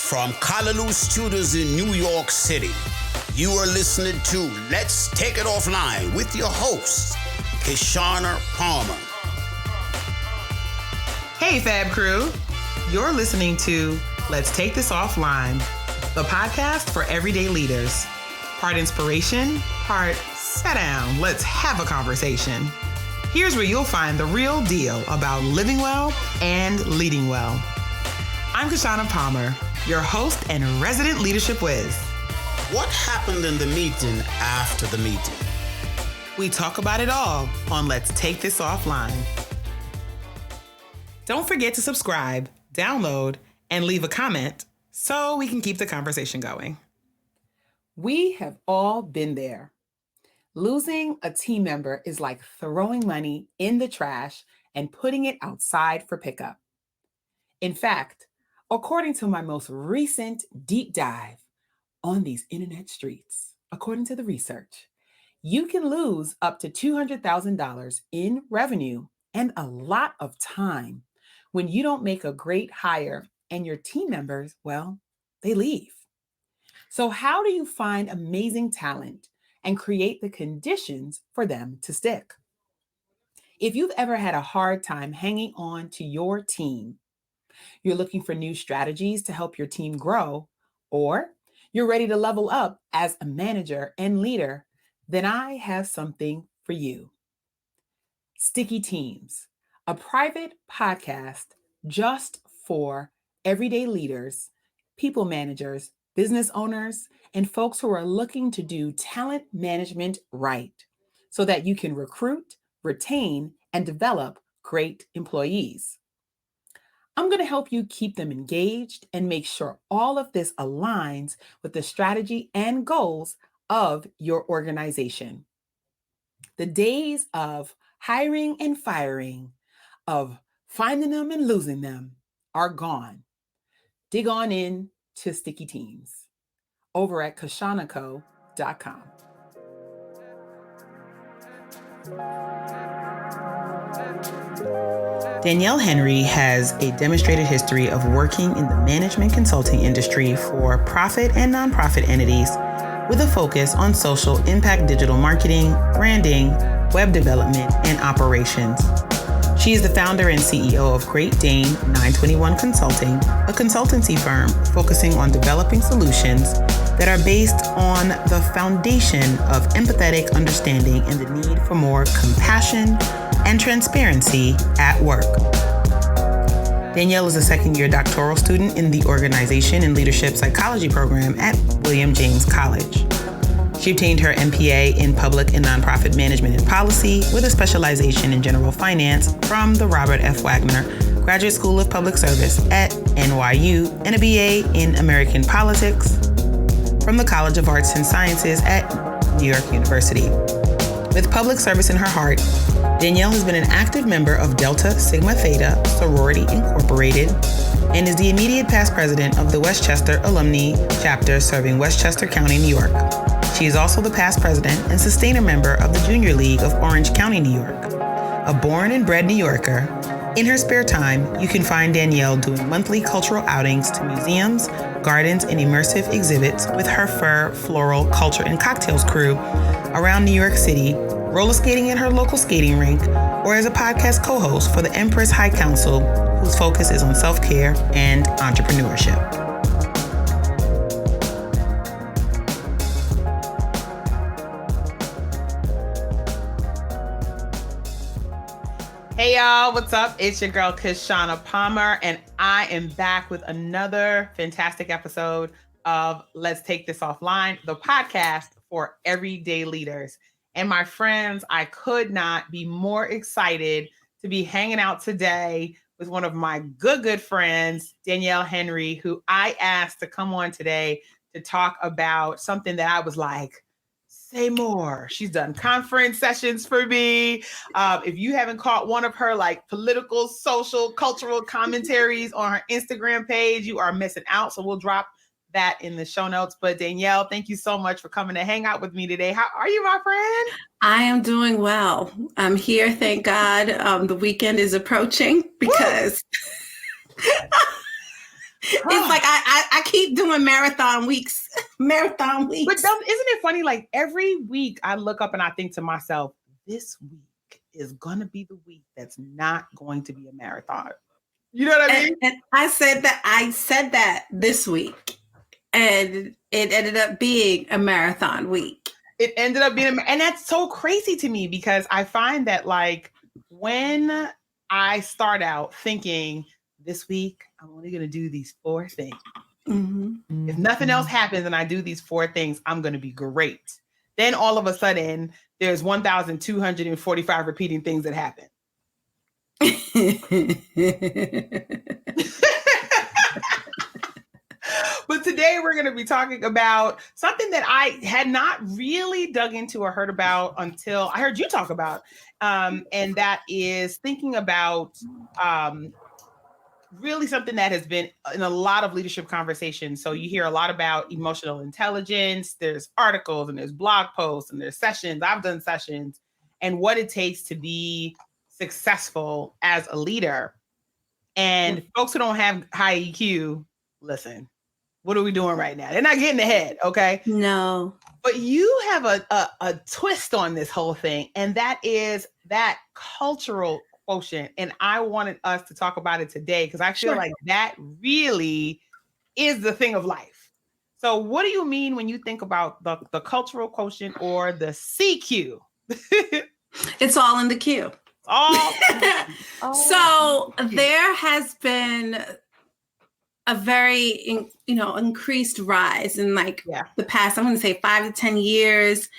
From Callaloo Studios in New York City, you are listening to Let's Take It Offline with your host, Kishana Palmer. Hey, Fab Crew. You're listening to Let's Take This Offline, the podcast for everyday leaders. Part inspiration, part sit down, let's have a conversation. Here's where you'll find the real deal about living well and leading well. I'm Kishana Palmer, your host and resident leadership whiz. What happened in the meeting after the meeting? We talk about it all on Let's Take This Offline. Don't forget to subscribe, download, and leave a comment so we can keep the conversation going. We have all been there. Losing a team member is like throwing money in the trash and putting it outside for pickup. In fact, according to my most recent deep dive on these internet streets, according to the research, you can lose up to $200,000 in revenue and a lot of time when you don't make a great hire and your team members, well, they leave. So how do you find amazing talent and create the conditions for them to stick? If you've ever had a hard time hanging on to your team, you're looking for new strategies to help your team grow, or you're ready to level up as a manager and leader, then I have something for you. Sticky Teams, a private podcast just for everyday leaders, people managers, business owners, and folks who are looking to do talent management right so that you can recruit, retain, and develop great employees. I'm going to help you keep them engaged and make sure all of this aligns with the strategy and goals of your organization. The days of hiring and firing, of finding them and losing them are gone. Dig on in to Sticky Teams over at Sarankco.com. Danielle Henry has a demonstrated history of working in the management consulting industry for profit and nonprofit entities with a focus on social impact, digital marketing, branding, web development, and operations. She is the founder and CEO of Great Dane 921 Consulting, a consultancy firm focusing on developing solutions that are based on the foundation of empathetic understanding and the need for more compassion and transparency at work. Danielle is a second-year doctoral student in the Organization and Leadership Psychology program at William James College. She obtained her MPA in Public and Nonprofit Management and Policy with a specialization in General Finance from the Robert F. Wagner Graduate School of Public Service at NYU and a BA in American Politics from the College of Arts and Sciences at New York University. With public service in her heart, Danielle has been an active member of Delta Sigma Theta Sorority Incorporated and is the immediate past president of the Westchester Alumni Chapter serving Westchester County, New York. She is also the past president and sustainer member of the Junior League of Orange County, New York. A born and bred New Yorker, in her spare time, you can find Danielle doing monthly cultural outings to museums, gardens, and immersive exhibits with her fur, floral, culture, and cocktails crew around New York City, roller skating at her local skating rink, or as a podcast co-host for the Empress High Council, whose focus is on self-care and entrepreneurship. Hey y'all, what's up? It's your girl Kishana Palmer, and I am back with another fantastic episode of Let's Take This Offline, the podcast for everyday leaders. And my friends, I could not be more excited to be hanging out today with one of my good friends, Danielle Henry, who I asked to come on today to talk about something that I was like, say more. She's done conference sessions for me. If you haven't caught one of her like political, social, cultural commentaries on her Instagram page, you are missing out. So we'll drop that in the show notes. But Danielle, thank you so much for coming to hang out with me today. How are you, my friend? I am doing well. I'm here, thank God. The weekend is approaching because It's like I keep doing marathon weeks. Marathon weeks. But isn't it funny? Like every week I look up and I think to myself, this week is going to be the week that's not going to be a marathon. You know what I mean? And I said that this week, and it ended up being a marathon week. It ended up being, and that's so crazy to me because I find that like when I start out thinking this week, I'm only going to do these 4 things. Mm-hmm. If nothing else happens and I do these 4 things, I'm going to be great. Then all of a sudden there's 1,245 repeating things that happen. But today we're going to be talking about something that I had not really dug into or heard about until I heard you talk about. And that is thinking about really something that has been in a lot of leadership conversations. So you hear a lot about emotional intelligence. There's articles and there's blog posts and there's sessions. I've done sessions and what it takes to be successful as a leader. And folks who don't have high EQ, listen, what are we doing right now? They're not getting ahead, okay? No. But you have a twist on this whole thing, and that is that cultural quotient. And I wanted us to talk about it today because I feel like that really is the thing of life. So what do you mean when you think about the cultural quotient or the CQ? It's all in the Q. So there has been a very, increased rise in the past, I'm going to say 5 to 10 years,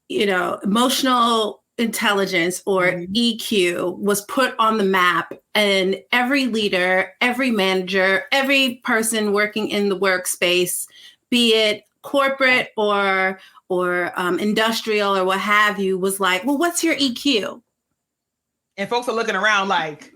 emotional intelligence or EQ was put on the map, and every leader, every manager, every person working in the workspace, be it corporate or industrial or what have you, was like, well, what's your EQ? And folks are looking around like,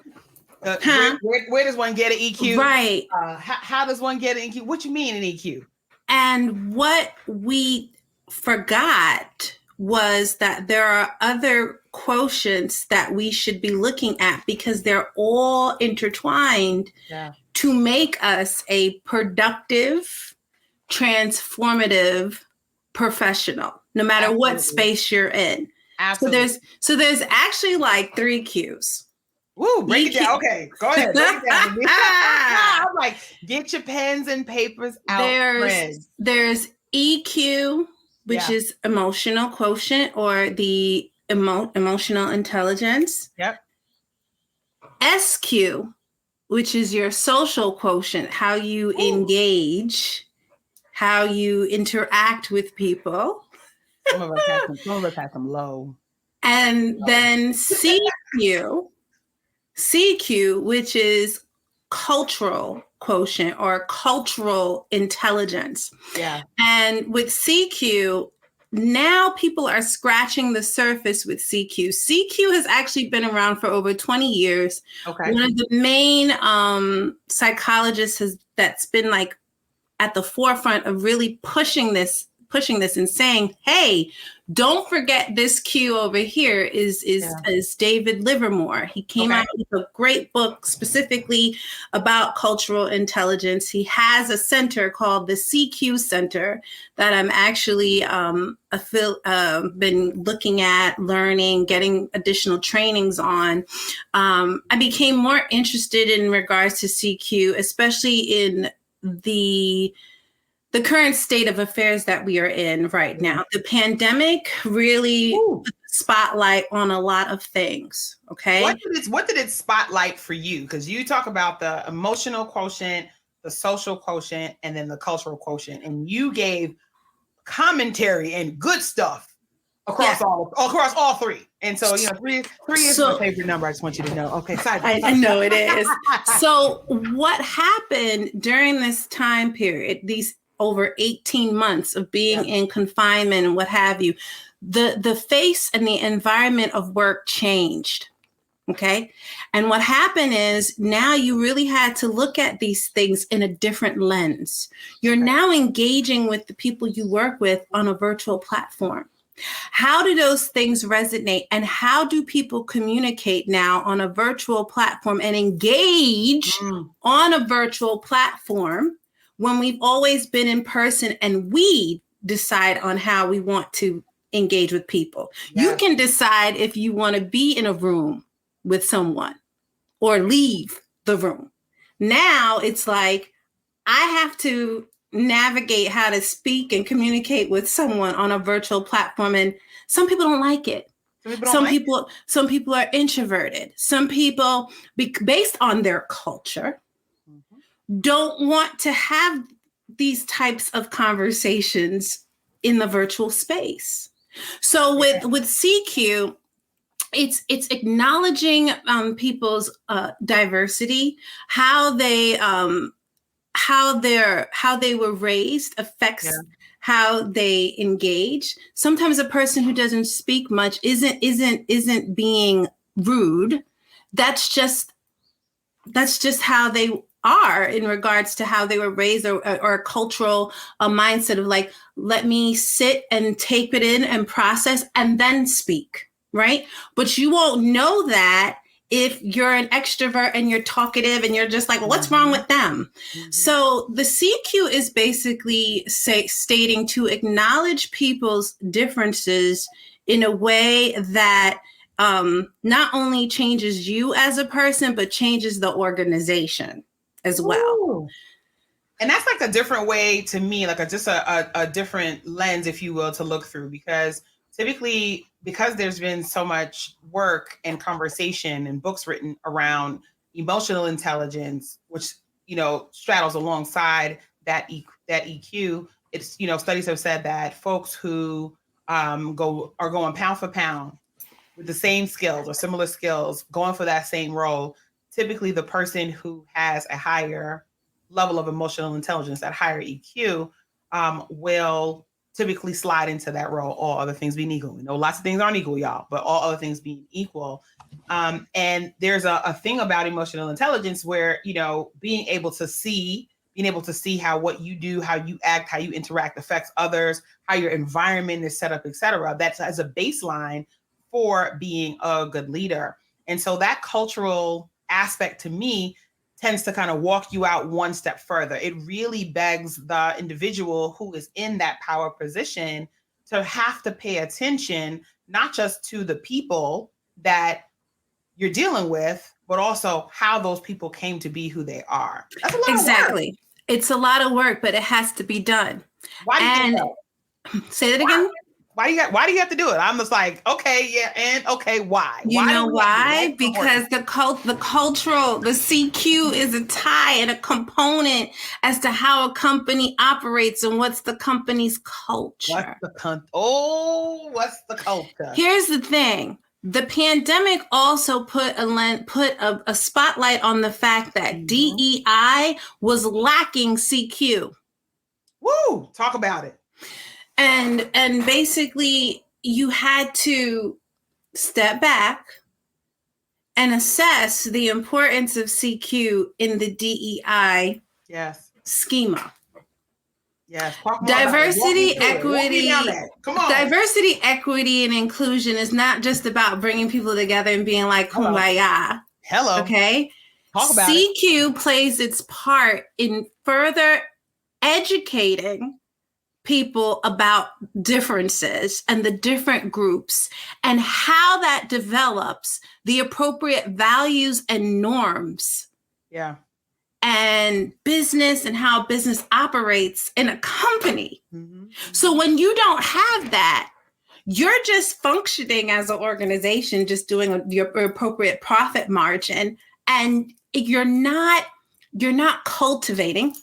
where does one get an EQ? Right. How does one get an EQ? What you mean an EQ? And what we forgot was that there are other quotients that we should be looking at because they're all intertwined to make us a productive, transformative professional, no matter what space you're in. Absolutely. So there's actually like 3 Qs. Woo, break it down. Okay, go ahead. Break it down. I'm like, get your pens and papers out. There's EQ, which is emotional quotient or the emotional intelligence. Yep. SQ, which is your social quotient, how you engage, how you interact with people. Some of us have some low. And then CQ, which is cultural quotient or cultural intelligence. Yeah. And with CQ, now people are scratching the surface with CQ. CQ has actually been around for over 20 years. Okay. One of the main psychologists that's been like at the forefront of really pushing this and saying, hey, don't forget this Q over here is David Livermore. He came out with a great book specifically about cultural intelligence. He has a center called the CQ Center that I'm actually been looking at, learning, getting additional trainings on. I became more interested in regards to CQ, especially in the current state of affairs that we are in right now. The pandemic really put the spotlight on a lot of things. Okay. What did it spotlight for you? Because you talk about the emotional quotient, the social quotient, and then the cultural quotient. And you gave commentary and good stuff across all 3. And so, 3 is my favorite number. I just want you to know. Okay. I know it is. So what happened during this time period, these over 18 months of being in confinement and what have you, the face and the environment of work changed. Okay. And what happened is now you really had to look at these things in a different lens. You're now engaging with the people you work with on a virtual platform. How do those things resonate? And how do people communicate now on a virtual platform and engage on a virtual platform when we've always been in person and we decide on how we want to engage with people? Yes. You can decide if you want to be in a room with someone or leave the room. Now it's like, I have to navigate how to speak and communicate with someone on a virtual platform. And some people don't like it. Some people are introverted. Some people, based on their culture, don't want to have these types of conversations in the virtual space. So with CQ, it's acknowledging people's diversity, how they were raised affects how they engage. Sometimes a person who doesn't speak much isn't being rude. That's just how they are in regards to how they were raised, or a cultural mindset of like, let me sit and take it in and process and then speak, right? But you won't know that if you're an extrovert and you're talkative and you're just like, well, what's wrong with them? So the CQ is basically stating to acknowledge people's differences in a way that not only changes you as a person, but changes the organization as well. Ooh. And that's like a different way to me, like a different lens, if you will, to look through, because typically, because there's been so much work and conversation and books written around emotional intelligence, which, straddles alongside that EQ. It's, studies have said that folks who are going pound for pound with the same skills or similar skills, going for that same role, typically the person who has a higher level of emotional intelligence, that higher EQ, will typically slide into that role, all other things being equal. We know lots of things aren't equal, y'all, but all other things being equal. And there's a thing about emotional intelligence where, being able to see how what you do, how you act, how you interact affects others, how your environment is set up, et cetera. That's as a baseline for being a good leader. And so that cultural aspect to me tends to kind of walk you out one step further. It really begs the individual who is in that power position to have to pay attention, not just to the people that you're dealing with, but also how those people came to be who they are. That's a lot exactly. of work. It's a lot of work, but it has to be done. Why do you think that? Say that again? Why do you have to do it? I'm just like, okay, yeah, and okay, why? You know why? Because the CQ is a tie and a component as to how a company operates and what's the company's culture. What's the culture? Here's the thing. The pandemic also put a spotlight on the fact that DEI was lacking CQ. Woo! Talk about it. And basically you had to step back and assess the importance of CQ in the DEI schema. Yes. Diversity, equity, diversity, equity, and inclusion is not just about bringing people together and being like, kumbaya. Hello. Okay. Talk about CQ plays its part in further educating people about differences and the different groups and how that develops the appropriate values and norms. Yeah. And business and how business operates in a company. So when you don't have that, you're just functioning as an organization, just doing your appropriate profit margin, and you're not cultivating,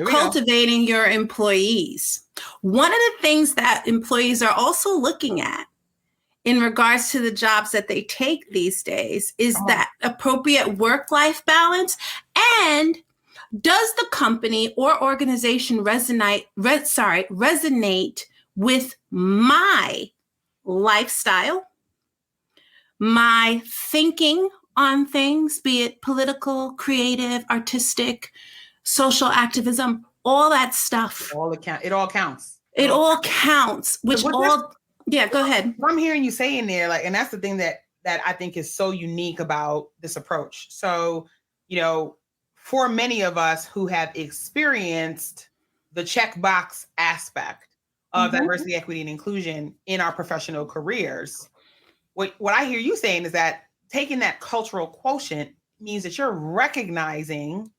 cultivating your employees. One of the things that employees are also looking at in regards to the jobs that they take these days is that appropriate work-life balance. And does the company or organization resonate with my lifestyle, my thinking on things, be it political, creative, artistic, social activism, all that stuff. It all counts. It all counts, Yeah, go ahead. What I'm hearing you say in there, like, and that's the thing that I think is so unique about this approach. So, for many of us who have experienced the checkbox aspect of diversity, equity, and inclusion in our professional careers, what I hear you saying is that taking that cultural quotient means that you're recognizing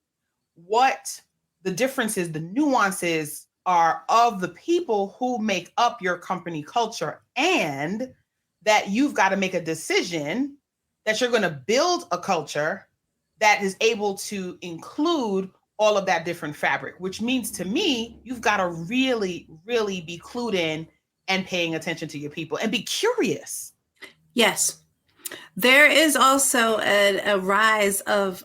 what the differences, the nuances are of the people who make up your company culture, and that you've got to make a decision that you're going to build a culture that is able to include all of that different fabric, which means to me, you've got to really, really be clued in and paying attention to your people and be curious. Yes. There is also a rise of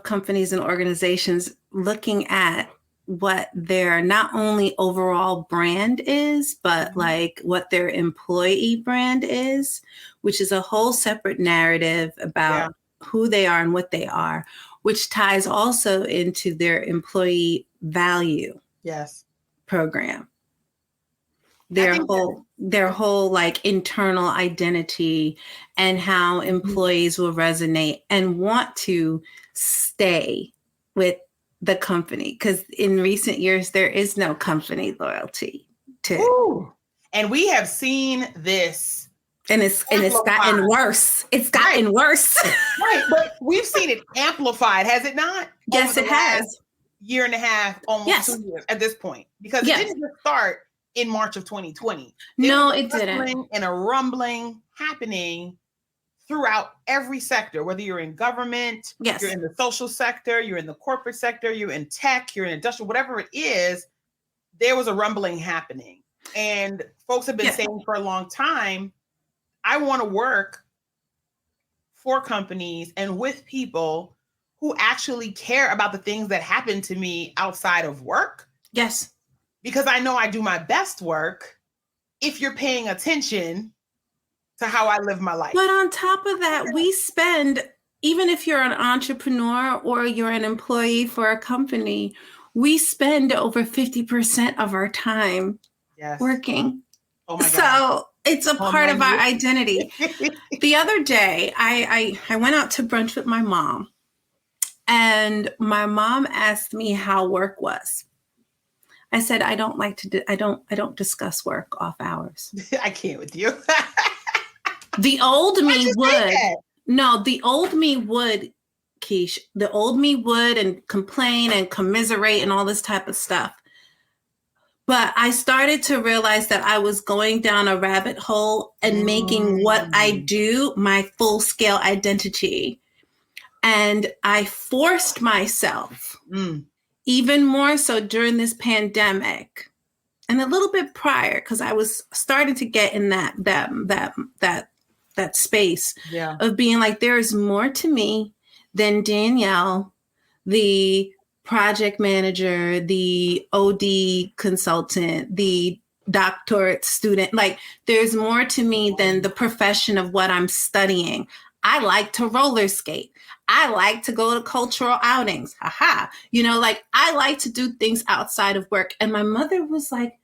companies and organizations looking at what their not only overall brand is, but like what their employee brand is, which is a whole separate narrative about who they are and what they are, which ties also into their employee value program. Their whole like internal identity and how employees will resonate and want to stay with the company, because in recent years there is no company loyalty to. Ooh. And we have seen this, and it's gotten worse. It's gotten worse. Right, but we've seen it amplified, has it not? Yes, it has. Year and a half, almost 2 years at this point, because it didn't just start in March of 2020. No, it didn't. And a rumbling happening throughout every sector, whether you're in government, you're in the social sector, you're in the corporate sector, you're in tech, you're in industrial, whatever it is, there was a rumbling happening. And folks have been saying for a long time, I want to work for companies and with people who actually care about the things that happen to me outside of work. Yes. Because I know I do my best work if you're paying attention to how I live my life. But on top of that, we spend, even if you're an entrepreneur or you're an employee for a company, we spend over 50% of our time working. Oh my God. So it's a part of our identity. The other day, I went out to brunch with my mom, and my mom asked me how work was. I said, I don't discuss work off hours. I can't with you. The old me would. No, the old me would, Keish. The old me would and complain and commiserate and all this type of stuff. But I started to realize that I was going down a rabbit hole and making what I do my full scale identity. And I forced myself, even more so during this pandemic and a little bit prior, because I was starting to get in that space of being like, there is more to me than Danielle, the project manager, the OD consultant, the doctorate student. Like, there's more to me than the profession of what I'm studying. I like to roller skate. I like to go to cultural outings. Like, I like to do things outside of work. And my mother was like,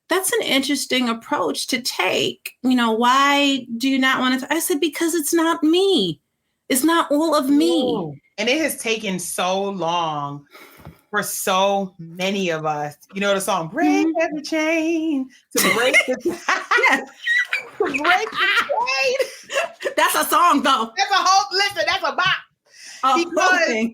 that's an interesting approach to take. Why do you not want to? I said, because it's not me. It's not all of me. Ooh. And it has taken so long for so many of us. You know the song, Break Every Chain, to break the to break the chain. That's a song, though. That's a whole, listen, that's a bop. Because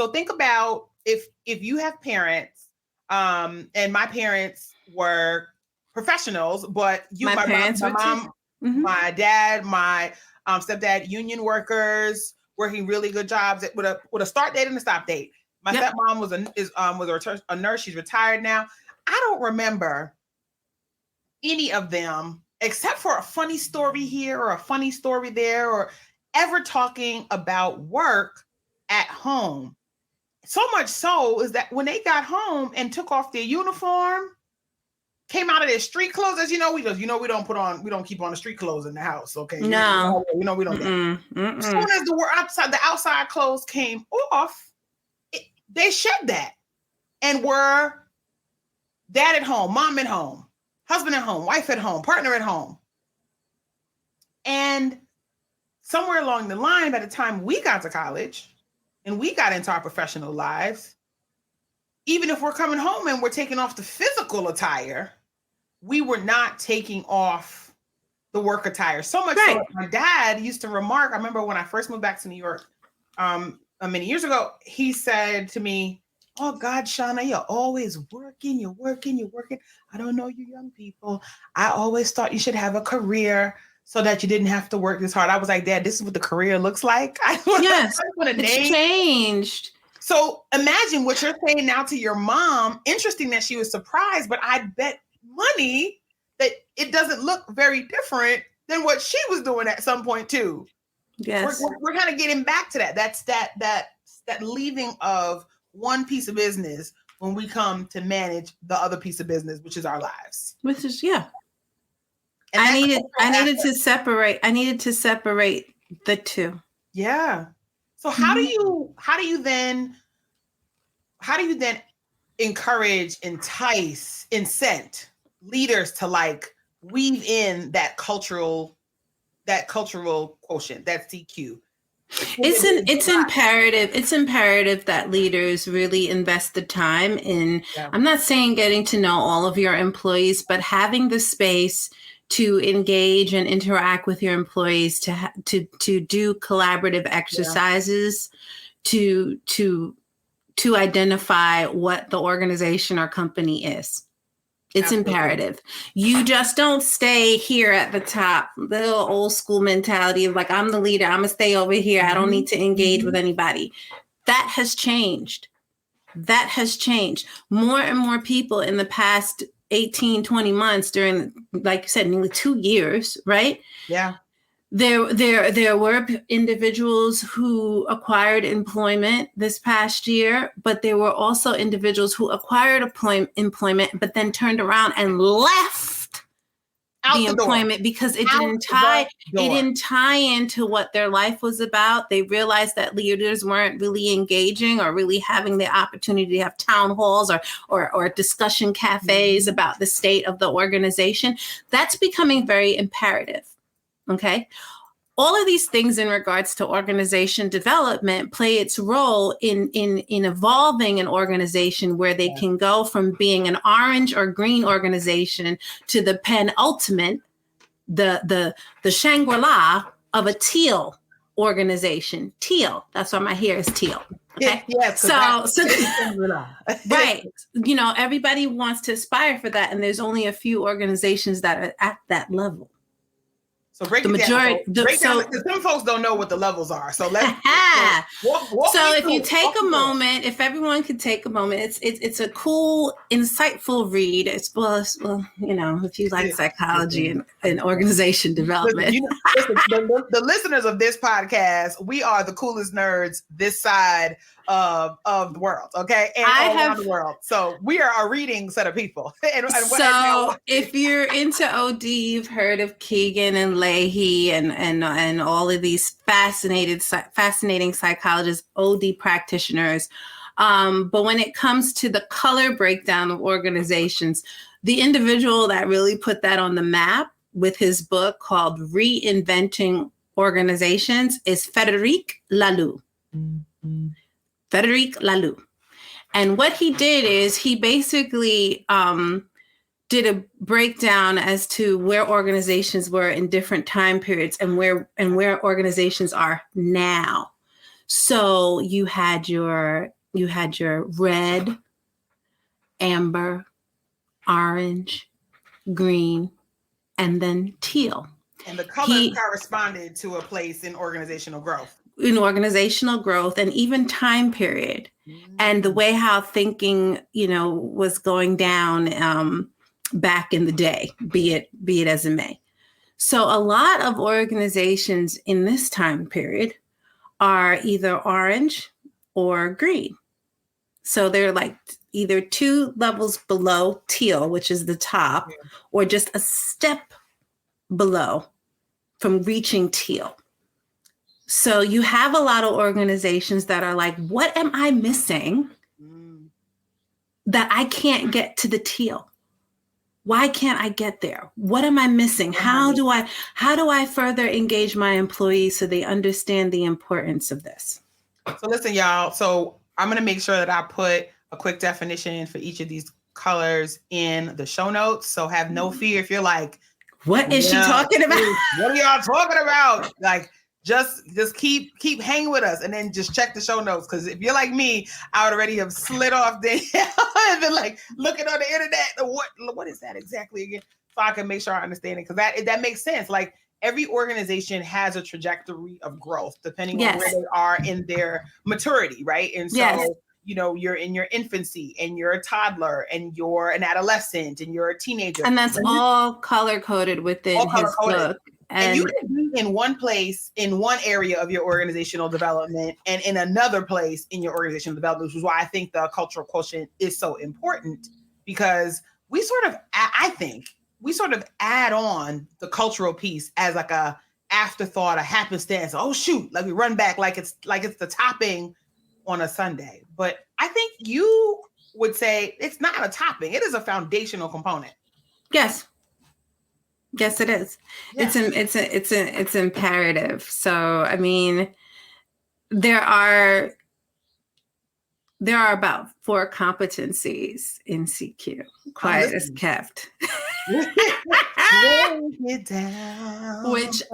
think about if you have parents, and my parents were professionals, but my mom, my dad, my stepdad, union workers, working really good jobs with a start date and a stop date. My stepmom was a nurse. She's retired now. I don't remember any of them, except for a funny story here or a funny story there, or ever talking about work at home. So much so is that when they got home and took off their uniform, came out of their street clothes, as we don't keep on the street clothes in the house. Okay. No. We don't do that. As soon as the outside clothes came off, they shed that and were dad at home, mom at home, husband at home, wife at home, partner at home. And somewhere along the line, by the time we got to college and we got into our professional lives, even if we're coming home and we're taking off the physical attire, we were not taking off the work attire. So much so, my dad used to remark, I remember when I first moved back to New York many years ago, he said to me, oh God, Shauna, you're always working, you're working. I don't know you young people. I always thought you should have a career so that you didn't have to work this hard. I was like, Dad, this is what the career looks like. It's changed. So imagine what you're saying now to your mom. Interesting that she was surprised, but I bet money that it doesn't look very different than what she was doing at some point too. Yes. We're kind of getting back to that. That's that leaving of one piece of business when we come to manage the other piece of business, which is our lives. Which is, yeah. And I needed to separate the two. Yeah. So how do you then encourage, entice, incent leaders to like weave in that cultural quotient, that CQ? It's imperative that leaders really invest the time in, I'm not saying getting to know all of your employees, but having the space to engage and interact with your employees, to do collaborative exercises, to identify what the organization or company is. It's imperative. You just don't stay here at the top, the little old school mentality of like, I'm the leader, I'm gonna stay over here. I don't need to engage with anybody. That has changed. More and more people in the past 18, 20 months during, like you said, nearly 2 years, right? Yeah. There were individuals who acquired employment this past year, but there were also individuals who acquired employment, but then turned around and left the employment because it didn't tie into what their life was about. They realized that leaders weren't really engaging or really having the opportunity to have town halls or discussion cafes about the state of the organization. That's becoming very imperative. Okay. All of these things in regards to organization development play its role in evolving an organization where they can go from being an orange or green organization to the penultimate, the Shangri-La of a teal organization. Teal. That's why my hair is teal. Okay. So right. You know, everybody wants to aspire for that. And there's only a few organizations that are at that level. So break the majority. Because some folks don't know what the levels are. So let's. So if you take a moment, if everyone could take a moment, it's a cool, insightful read. It's well, you know, if you like psychology and organization development. Listen, the listeners of this podcast, we are the coolest nerds this side of the world, okay, and all around the world. So we are a reading set of people. If you're into OD, you've heard of Keegan and Leahy and all of these fascinating psychologists, OD practitioners. But when it comes to the color breakdown of organizations, the individual that really put that on the map with his book called Reinventing Organizations is Frédéric Laloux. Frédéric Laloux. And what he did is he basically did a breakdown as to where organizations were in different time periods and where organizations are now. So you had your red, amber, orange, green, and then teal. And the colors corresponded to a place in organizational growth. In organizational growth and even time period and the way how thinking, you know, was going down back in the day, be it as it may. So a lot of organizations in this time period are either orange or green. So they're like either 2 levels below teal, which is the top, or just a step below from reaching teal. So you have a lot of organizations that are like, what am I missing that I can't get to the teal? Why can't I get there? What am I missing? How do I further engage my employees so they understand the importance of this? So listen, y'all. So I'm going to make sure that I put a quick definition for each of these colors in the show notes. So have no fear if you're like, what is she talking about? What are y'all talking about? Like, just keep hanging with us, and then just check the show notes. Because if you're like me, I would already have slid off Danielle and been like looking on the internet. What is that exactly again? So I can make sure I understand it. Because that makes sense. Like, every organization has a trajectory of growth depending on where they are in their maturity, right? And so, you know, you're in your infancy, and you're a toddler, and you're an adolescent, and you're a teenager. And that's all color-coded within his book. And you can be in one place, in one area of your organizational development, and in another place in your organizational development, which is why I think the cultural quotient is so important, because we sort of add on the cultural piece as like a afterthought, a happenstance. Oh shoot, like we run back like it's the topping on a Sunday. But I think you would say it's not a topping; it is a foundational component. Yes, it is. Yeah. It's imperative. So, I mean, there are about 4 competencies in CQ. Quiet as kept. Which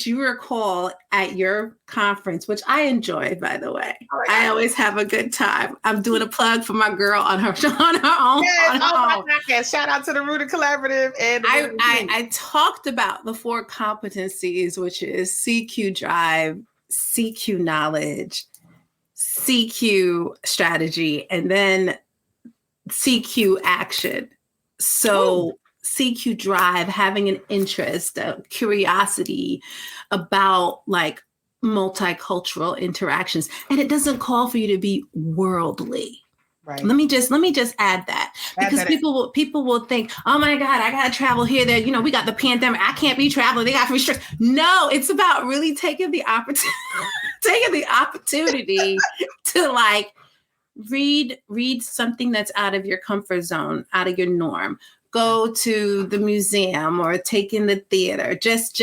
you recall at your conference, which I enjoyed, by the way. I always have a good time. I'm doing a plug for my girl on her own. Yes, shout out to the Rooted Collaborative. And I talked about the 4 competencies, which is CQ drive, CQ knowledge, CQ strategy, and then CQ action. So CQ drive, having an interest, a curiosity about like multicultural interactions. And it doesn't call for you to be worldly. Right. Let me just add that, because people will think, oh my God, I gotta travel here, there. You know, we got the pandemic. I can't be traveling. They got restrictions. No, it's about really taking the opportunity to like read something that's out of your comfort zone, out of your norm. Go to the museum or take in the theater. Just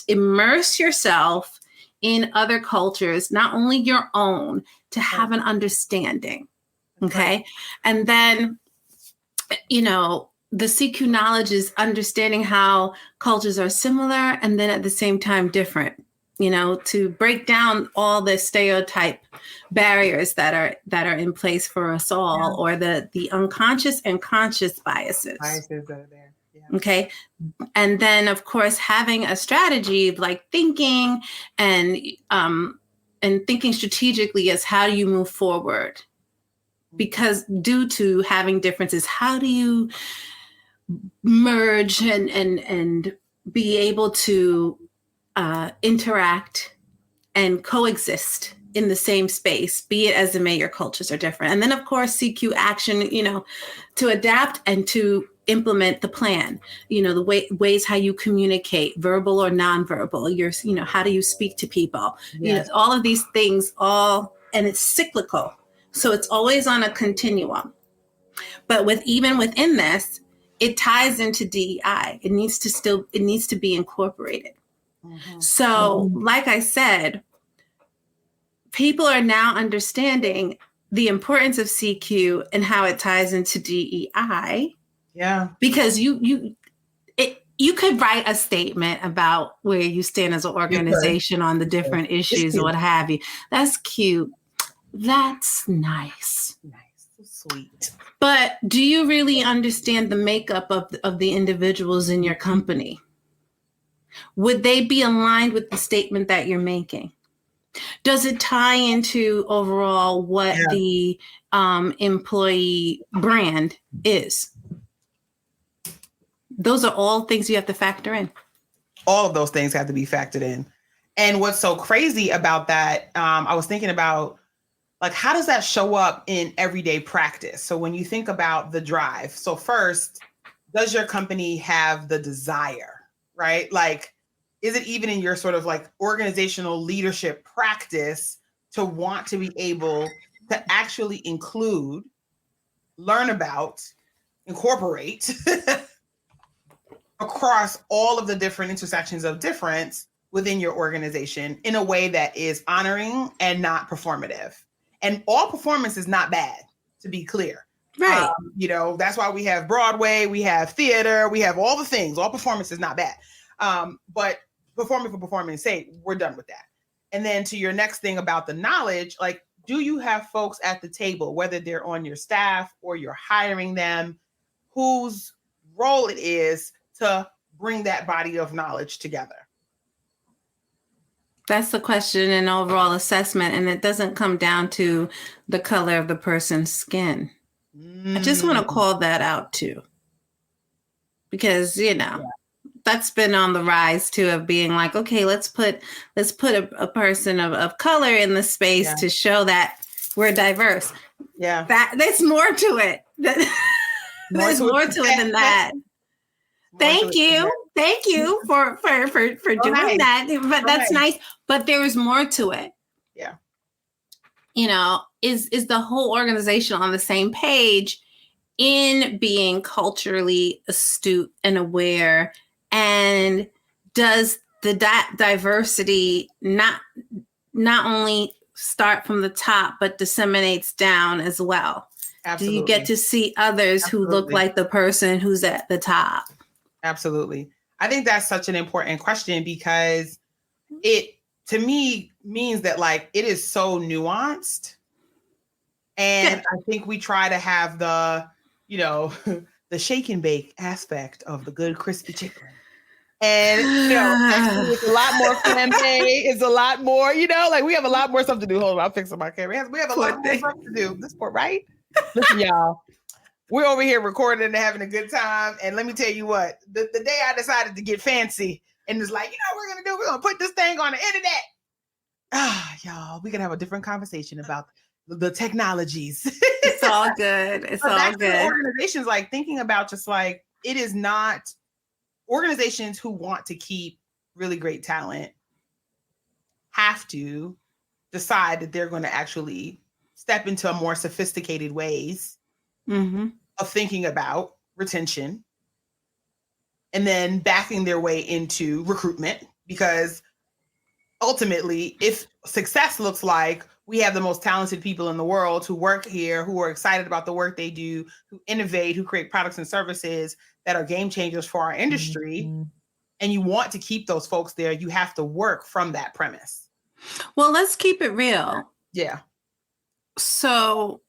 immerse yourself in other cultures, not only your own, to have an understanding. Okay. Right. And then, you know, the CQ knowledge is understanding how cultures are similar and then at the same time different, you know, to break down all the stereotype barriers that are in place for us all, or the unconscious and conscious biases that are there. Yeah. Okay. And then, of course, having a strategy of like thinking and thinking strategically as how do you move forward? Because due to having differences, how do you merge and be able to interact and coexist in the same space, be it as it may, your cultures are different. And then, of course, CQ action, you know, to adapt and to implement the plan, you know, the ways how you communicate, verbal or nonverbal, how do you speak to people, you know, all of these things, and it's cyclical. So it's always on a continuum. But even within this, it ties into DEI. It needs to be incorporated. Mm-hmm. So, like I said, people are now understanding the importance of CQ and how it ties into DEI. Yeah. Because you could write a statement about where you stand as an organization on the different issues or what have you. That's cute. That's nice. Sweet. But do you really understand the makeup of the individuals in your company? Would they be aligned with the statement that you're making? Does it tie into overall what the employee brand is? Those are all things you have to factor in. All of those things have to be factored in. And what's so crazy about that, I was thinking about, like, how does that show up in everyday practice? So when you think about the drive, so first, does your company have the desire, right? Like, is it even in your sort of like organizational leadership practice to want to be able to actually include, learn about, incorporate across all of the different intersections of difference within your organization in a way that is honoring and not performative. And all performance is not bad, to be clear. Right. That's why we have Broadway, we have theater, we have all the things. All performance is not bad. But performing for performance sake, we're done with that. And then to your next thing about the knowledge, like, do you have folks at the table, whether they're on your staff or you're hiring them, whose role it is to bring that body of knowledge together? That's the question in overall assessment. And it doesn't come down to the color of the person's skin. I just want to call that out too. Because, that's been on the rise too, of being like, okay, let's put a person of color in the space to show that we're diverse. Yeah. There's more to it. There's more to it than that. Thank you for doing that. But that's nice. But there is more to it. Yeah. Is the whole organization on the same page in being culturally astute and aware? And does the diversity not only start from the top, but disseminates down as well? Absolutely. Do you get to see others who look like the person who's at the top? Absolutely. I think that's such an important question, because it, to me, means that like it is so nuanced. And I think we try to have the, the shake and bake aspect of the good crispy chicken. And, actually it's a lot more flambe. It's a lot more, like we have a lot more stuff to do. Hold on, I'm fixing my camera. We have a lot more stuff to do. This part, right? Listen, y'all, we're over here recording and having a good time. And let me tell you what, the day I decided to get fancy and it's like, what we're going to do? We're going to put this thing on the internet. Y'all, we can have a different conversation about the technologies. It's all good. It's all good. Organizations like thinking about just like, it is not organizations who want to keep really great talent have to decide that they're going to actually step into more sophisticated ways of thinking about retention and then backing their way into recruitment. Because ultimately, if success looks like we have the most talented people in the world who work here, who are excited about the work they do, who innovate, who create products and services that are game changers for our industry, and you want to keep those folks there, you have to work from that premise. Well, let's keep it real. Yeah. So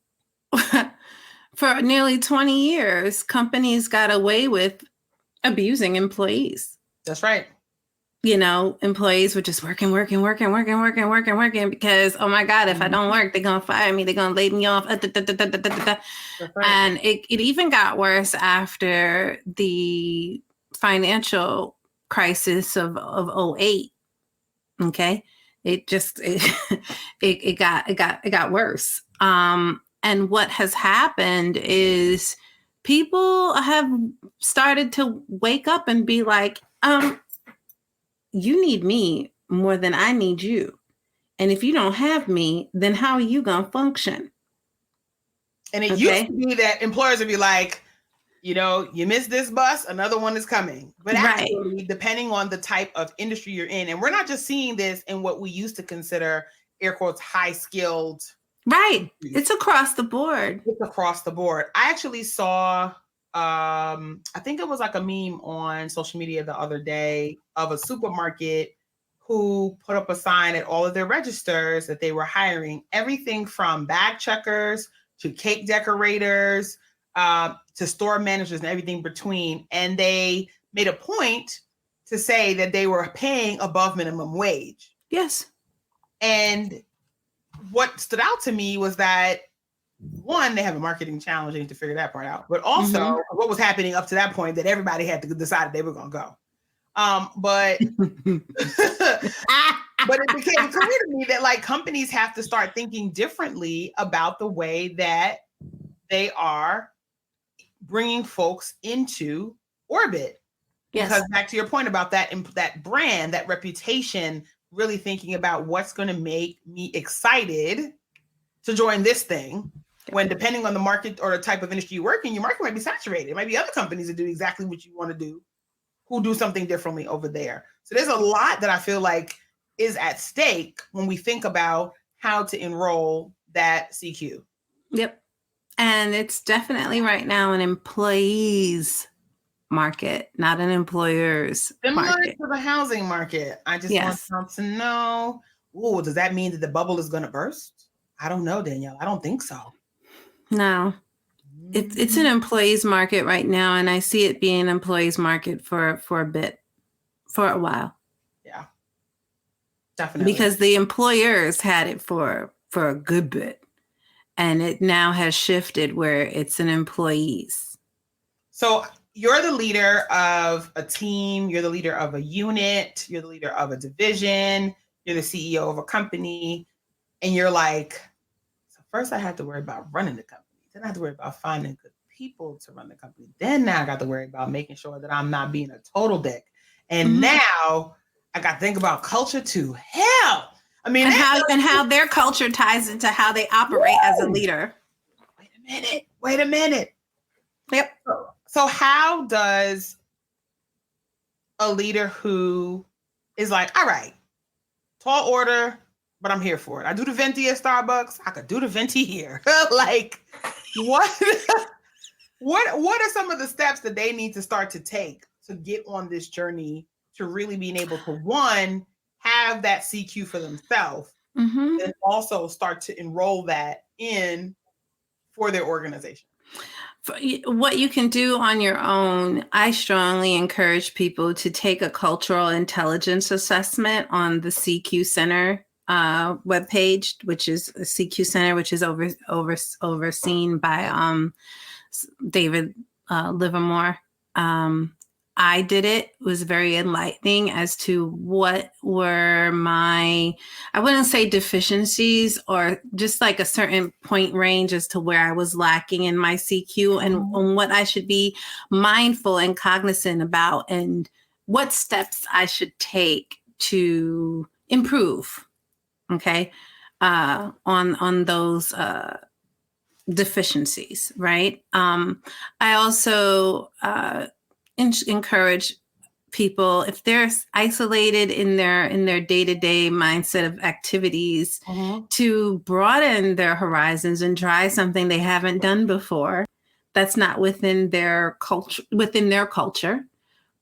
for nearly 20 years, companies got away with abusing employees. That's right. Employees were just working because, oh my God, if I don't work, they're going to fire me. They're going to lay me off. Right. And it even got worse after the financial crisis of 2008. Okay. It got worse. And what has happened is people have started to wake up and be like, you need me more than I need you. And if you don't have me, then how are you going to function? And it used to be that employers would be like, you missed this bus, another one is coming. But actually, depending on the type of industry you're in, and we're not just seeing this in what we used to consider, air quotes, high skilled. Right. It's across the board. It's across the board. I actually saw, I think it was like a meme on social media the other day of a supermarket who put up a sign at all of their registers that they were hiring everything from bag checkers to cake decorators, to store managers and everything between. And they made a point to say that they were paying above minimum wage. Yes. And what stood out to me was that, one, they have a marketing challenge. They need to figure that part out. But also what was happening up to that point that everybody had to decide they were going to go. But it became clear to me that like companies have to start thinking differently about the way that they are bringing folks into orbit. Yes. Because back to your point about that brand, that reputation, really thinking about what's going to make me excited to join this thing when depending on the market or the type of industry you work in, your market might be saturated. It might be other companies that do exactly what you want to do, who do something differently over there. So there's a lot that I feel like is at stake when we think about how to enroll that CQ. Yep. And it's definitely right now an employees market, not an employer's Similar market. to the housing market. I just want them to know, does that mean that the bubble is going to burst? I don't know, Danielle. I don't think so. No. It's an employees market right now, and I see it being an employees market for a while. Yeah, definitely. Because the employers had it for a good bit, and it now has shifted where it's an employees. So you're the leader of a team, you're the leader of a unit, you're the leader of a division, you're the CEO of a company, and you're like, so first I had to worry about running the company. Then I had to worry about finding good people to run the company. Then now I got to worry about making sure that I'm not being a total dick. And now I got to think about culture too. Hell, I mean, and how their culture ties into how they operate as a leader. Wait a minute. Yep. So how does a leader who is like, all right, tall order, but I'm here for it. I do the venti at Starbucks. I could do the venti here. Like, what are some of the steps that they need to start to take to get on this journey to really being able to, one, have that CQ for themselves, and also start to enroll that in for their organization? What you can do on your own, I strongly encourage people to take a cultural intelligence assessment on the CQ Center webpage, which is a CQ Center, which is overseen by David Livermore. I did it. It was very enlightening as to what were my, I wouldn't say deficiencies, or just like a certain point range as to where I was lacking in my CQ and on what I should be mindful and cognizant about, and what steps I should take to improve. Okay. On those deficiencies. Right. I also, encourage people, if they're isolated in their day-to-day mindset of activities, to broaden their horizons and try something they haven't done before that's not within their culture,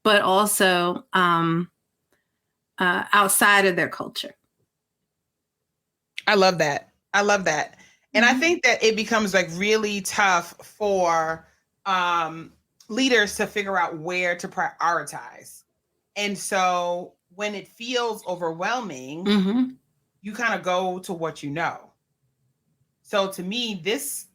but also outside of their culture. I love that. And I think that it becomes like really tough for leaders to figure out where to prioritize. And so when it feels overwhelming, you kind of go to what you know. So to me, this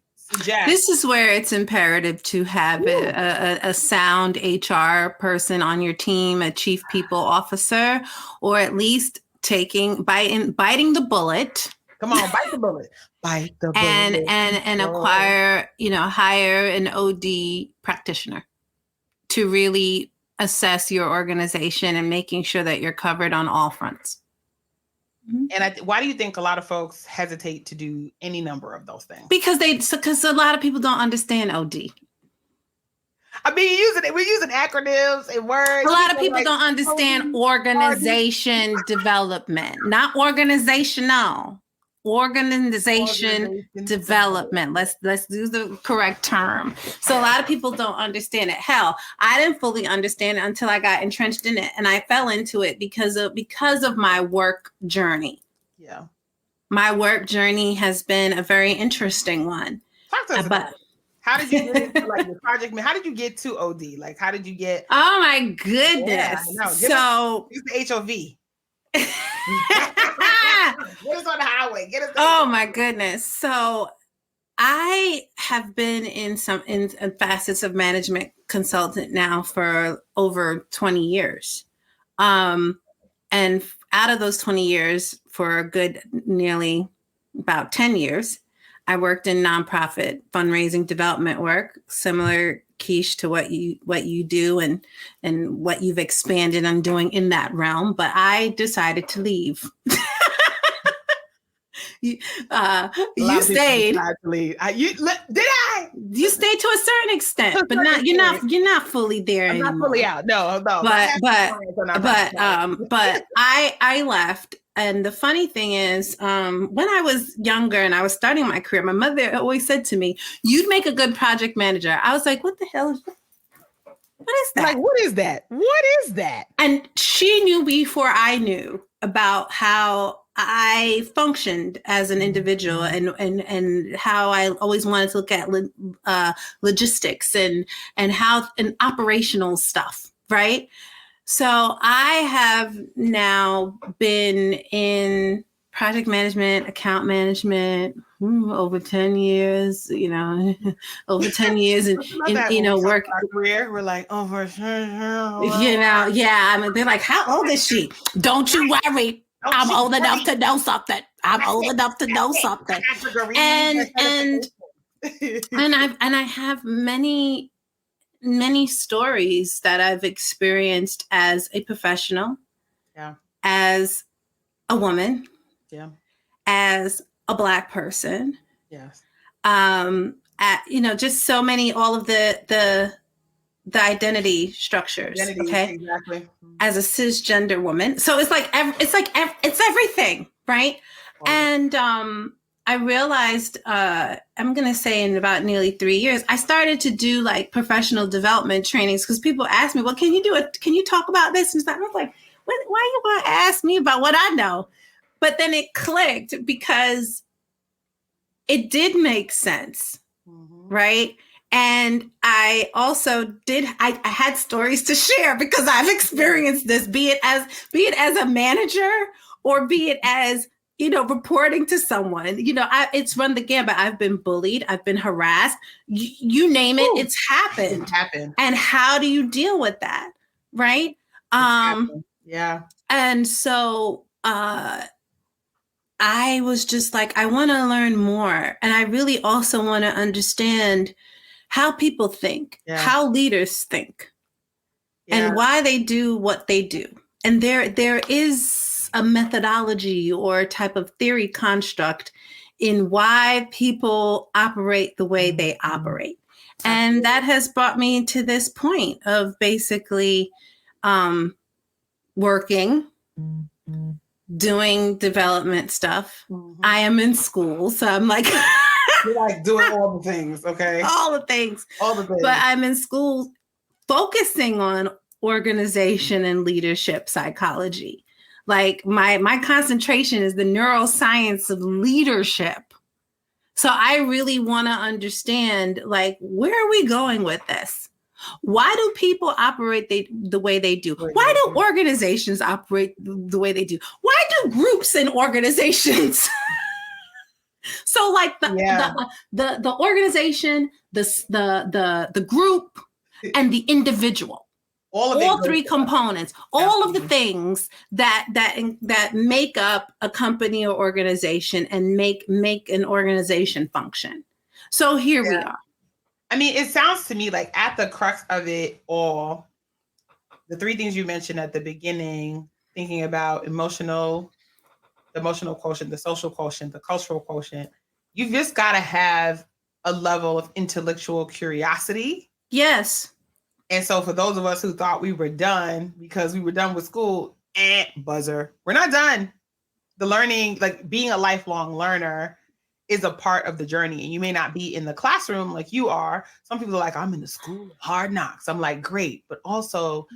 is where it's imperative to have a sound HR person on your team, a chief people officer, or at least biting the bullet. Come on, bite the bullet. Bite the bullet. And acquire, hire an OD practitioner to really assess your organization and making sure that you're covered on all fronts. And why do you think a lot of folks hesitate to do any number of those things? Because a lot of people don't understand OD. I mean, we're using acronyms and words. A lot of people don't understand organization development, not organizational. Organization development. Let's do the correct term. So a lot of people don't understand it. Hell, I didn't fully understand it until I got entrenched in it, and I fell into it because of my work journey. Yeah, my work journey has been a very interesting one. Talk to us about it. How did you get into your project? How did you get to OD? Like, how did you get? Oh my goodness! Yeah, so use the HOV. Get us on the highway. Oh my goodness. So I have been in facets of management consultant now for over 20 years. And out of those 20 years, for a good nearly about 10 years, I worked in nonprofit fundraising development work, similar, Keish, to what you do and what you've expanded on doing in that realm. But I decided to leave. You stayed. Did I? You stayed to a certain extent, but you're not fully there I'm anymore. not fully out. No. But I left. And the funny thing is, when I was younger and I was starting my career, my mother always said to me, "You'd make a good project manager." I was like, "What the hell is that? What is that? Like, what is that? What is that?" And she knew before I knew about how I functioned as an individual and how I always wanted to look at logistics and operational stuff, right? So I have now been in project management, account management, over 10 years, over 10 years and work career. We're like, over, yeah. I mean, they're like, how old is she? Don't you worry. I'm old enough to know something. I'm old enough to know something. And I have many stories that I've experienced as a professional, as a woman, as a Black person, just so many, all of the identity structures, exactly. As a cisgender woman, so it's everything, right? And I realized, I'm going to say in about nearly 3 years, I started to do like professional development trainings because people ask me, well, can you talk about this? And I was like, why you want to ask me about what I know? But then it clicked because it did make sense, right? And I also I had stories to share because I've experienced this, be it as a manager or be it as, reporting to someone, it's run the gambit. I've been bullied. I've been harassed. You name it. It's happened. It's happened. And how do you deal with that? Right. Yeah. And so, I was just like, I want to learn more. And I really also want to understand how people think, how leaders think, and why they do what they do. And there is a methodology or type of theory construct in why people operate the way they operate. And that has brought me to this point of basically working, doing development stuff. I am in school, so I'm like... You're like doing all the things, okay? All the things. But I'm in school focusing on organization and leadership psychology. Like my concentration is the neuroscience of leadership. So I really want to understand, like, where are we going with this? Why do people operate the way they do? Why do organizations operate the way they do? Why do groups and organizations? So like the organization, the group, and the individual. All three components, all of the things that make up a company or organization and make an organization function. So here we are. I mean, it sounds to me like at the crux of it all, the three things you mentioned at the beginning, thinking about the emotional quotient, the social quotient, the cultural quotient, you've just got to have a level of intellectual curiosity. Yes. And so for those of us who thought we were done because we were done with school, buzzer, we're not done. The learning, like being a lifelong learner, is a part of the journey. And you may not be in the classroom like you are. Some people are like, I'm in the school of hard knocks. I'm like, great. But also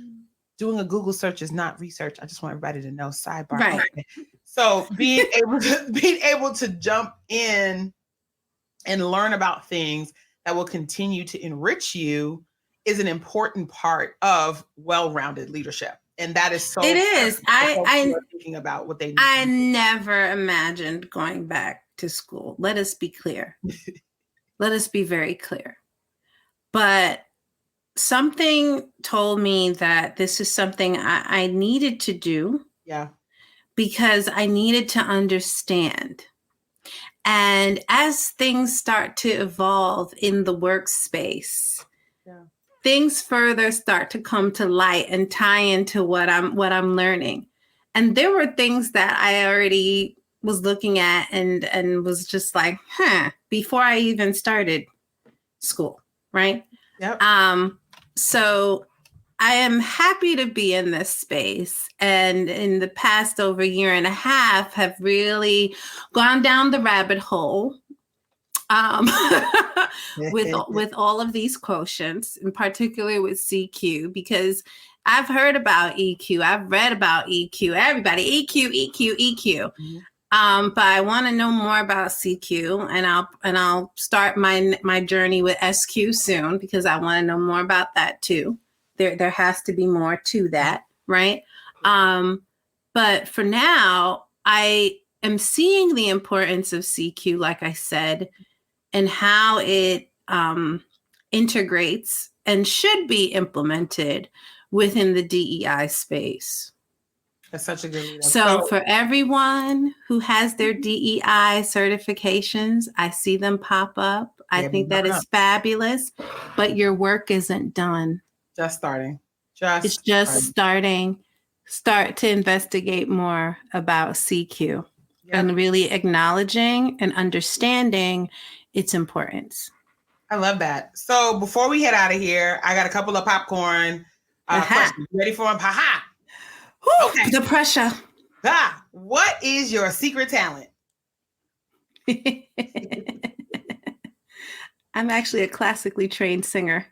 doing a Google search is not research. I just want everybody to know, sidebar. Right. Okay. So being able to jump in and learn about things that will continue to enrich you is an important part of well-rounded leadership. And that is so. It is. I thinking about what they need. I never imagined going back to school. Let us be clear. Let us be very clear. But something told me that this is something I needed to do. Yeah. Because I needed to understand. And as things start to evolve in the workspace, things further start to come to light and tie into what I'm learning. And there were things that I already was looking at and was just like, before I even started school, right? Yep. So I am happy to be in this space. And in the past over a year and a half have really gone down the rabbit hole with all of these quotients, in particular with CQ, because I've heard about EQ. I've read about EQ. Everybody, EQ, EQ, EQ. Mm-hmm. But I want to know more about CQ, and I'll start my journey with SQ soon, because I want to know more about that too. There has to be more to that, right? But for now, I am seeing the importance of CQ, like I said, and how it integrates and should be implemented within the DEI space. That's such a good leader. So for everyone who has their DEI certifications, I see them pop up. I think that is fabulous, but your work isn't done. Just starting. It's just starting. Start to investigate more about CQ and really acknowledging and understanding its importance. I love that. So before we head out of here, I got a couple of popcorn questions. Ready for them? Ha-ha. Okay. The pressure. What is your secret talent? I'm actually a classically trained singer.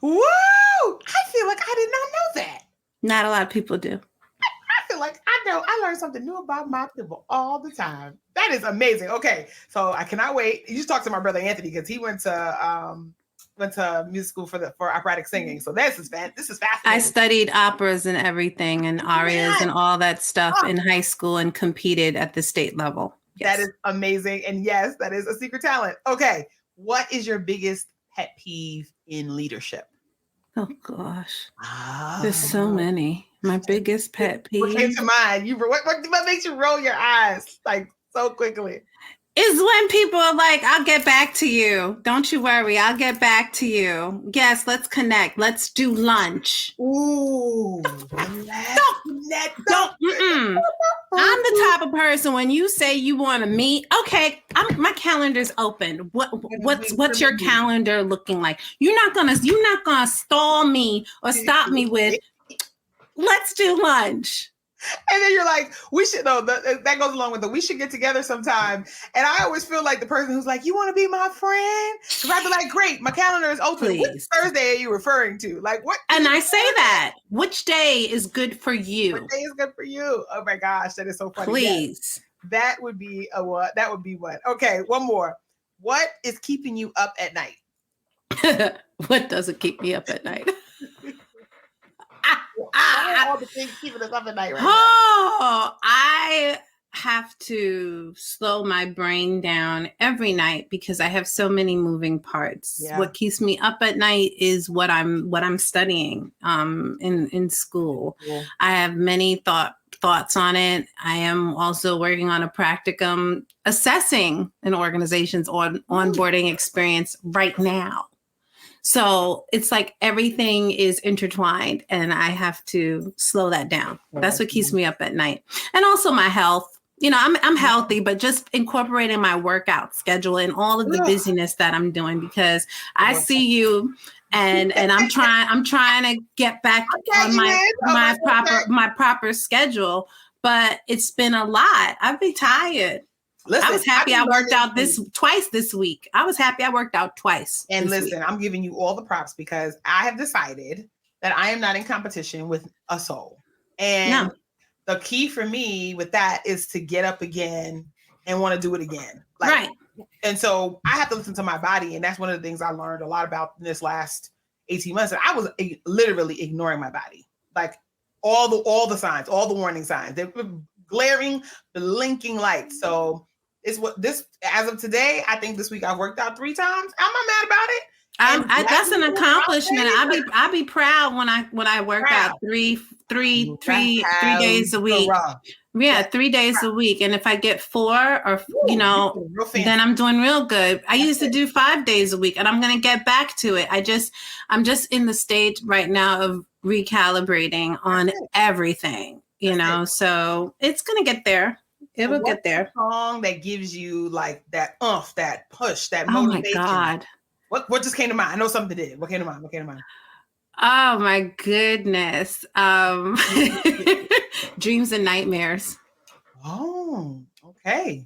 Woo! I feel like I did not know that. Not a lot of people do. I feel like I know. I learn something new about my people all the time. That is amazing. Okay, so I cannot wait. You just talked to my brother Anthony, because he went to music school for operatic singing. So this is fascinating. I studied operas and everything, and arias and all that stuff in high school, and competed at the state level. Yes. That is amazing. And yes, that is a secret talent. Okay, what is your biggest pet peeve in leadership? Oh gosh, there's so many. My biggest pet peeve. What came to mind? What makes you roll your eyes like so quickly? Is when people are like, I'll get back to you. Don't you worry. I'll get back to you. Yes, let's connect. Let's do lunch. Ooh. Don't. I'm the type of person, when you say you want to meet, okay, my calendar's open. What's your calendar looking like? You're not gonna stall me or stop me with, let's do lunch. And then you're like, we should, no, that goes along with it. We should get together sometime. And I always feel like the person who's like, you want to be my friend? Because I'd be like, great, my calendar is open. Please. Which Thursday are you referring to? Like, what? And I say that. Which day is good for you? Which day is good for you? Oh my gosh, that is so funny. Please. Yes. That would be what? That would be what? Okay, one more. What is keeping you up at night? What doesn't keep me up at night? All the things keeping us up at night right now. I have to slow my brain down every night because I have so many moving parts. Yeah. What keeps me up at night is what I'm studying in school. Yeah. I have many thoughts on it. I am also working on a practicum assessing an organization's onboarding experience right now. So it's like everything is intertwined and I have to slow that down. That's what keeps me up at night. And also my health. You know, I'm healthy, but just incorporating my workout schedule and all of the busyness that I'm doing, because I see you and I'm trying to get back on my proper schedule, but it's been a lot. I've been tired. Listen, I was happy I worked out twice this week. I was happy I worked out twice. And listen, I'm giving you all the props because I have decided that I am not in competition with a soul. And the key for me with that is to get up again and want to do it again. Right. And so I have to listen to my body. And that's one of the things I learned a lot about in this last 18 months. And I was literally ignoring my body. Like all the signs, all the warning signs. They were glaring, blinking lights. So it's as of today, I think this week I worked out 3 times. I'm not mad about it. That's an accomplishment. I'll be proud when I work out three days a week. Yeah, 3 days a week. And if I get 4 or then I'm doing real good. I used to do 5 days a week and I'm going to get back to it. I'm just in the stage right now of recalibrating on everything, so it's going to get there. It will get there. Song that gives you like that that push, that motivation. motivation. Oh my God. What just came to mind? I know something did. What came to mind? Oh my goodness. Dreams and Nightmares. Oh, okay.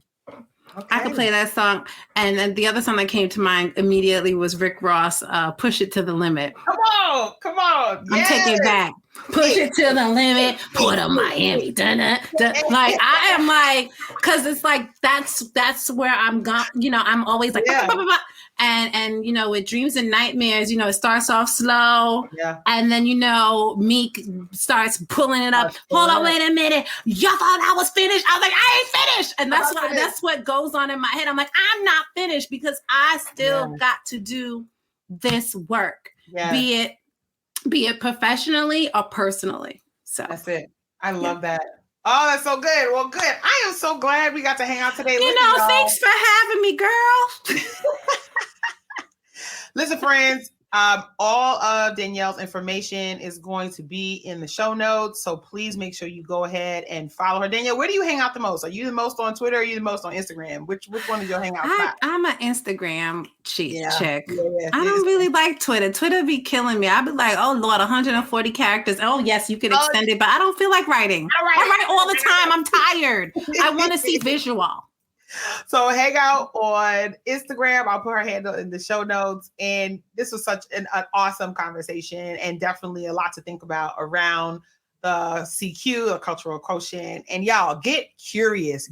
I could play that song. And then the other song that came to mind immediately was Rick Ross, Push It to the Limit. Come on. I'm taking it back. Push it to the limit. Put a Miami. Like I am like, because it's like that's where I'm going. I'm always like, and with Dreams and Nightmares, it starts off slow, and then Meek starts pulling it up. Hold on, wait a minute. Y'all thought I was finished. I was like, I ain't finished, and that's what goes on in my head. I'm like, I'm not finished because I still got to do this work, be it professionally or personally. So that's it. I love that. Oh, that's so good. Well, good. I am so glad we got to hang out today. Thanks for having me, girl. Listen, friends, all of Danielle's information is going to be in the show notes. So please make sure you go ahead and follow her. Danielle, where do you hang out the most? Are you the most on Twitter or are you the most on Instagram? Which one is your hangout spot? I'm an Instagram chick. I don't really like Twitter. Twitter be killing me. I'd be like, oh Lord, 140 characters. Oh yes, you can extend it, but I don't feel like writing. I write all the time. I'm tired. I want to see visual. So hang out on Instagram. I'll put her handle in the show notes. And this was such an awesome conversation and definitely a lot to think about around the CQ, the cultural quotient. And y'all get curious.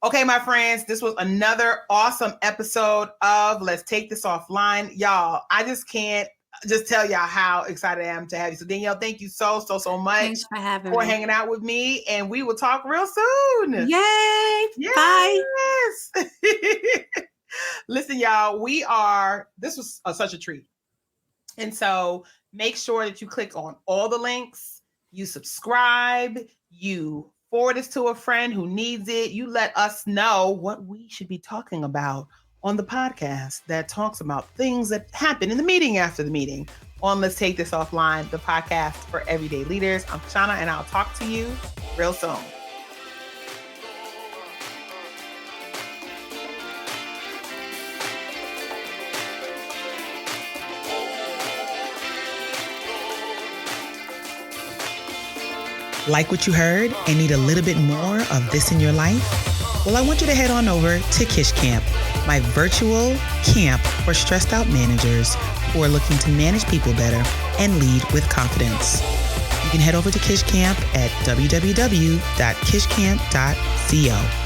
Okay, my friends, this was another awesome episode of Let's Take This Offline. Y'all, I just can't just tell y'all how excited I am to have you. So Danielle, thank you so much. Thanks for having me. hanging out with me, and we will talk real soon. Yay! Yes. Bye. Listen, y'all, this was such a treat. And so make sure that you click on all the links, you subscribe, you forward this to a friend who needs it. You let us know what we should be talking about on the podcast that talks about things that happen in the meeting after the meeting on Let's Take This Offline, the podcast for everyday leaders. I'm Shauna, and I'll talk to you real soon. Like what you heard and need a little bit more of this in your life? Well, I want you to head on over to Kish Camp, my virtual camp for stressed out managers who are looking to manage people better and lead with confidence. You can head over to Kish Camp at www.kishcamp.co.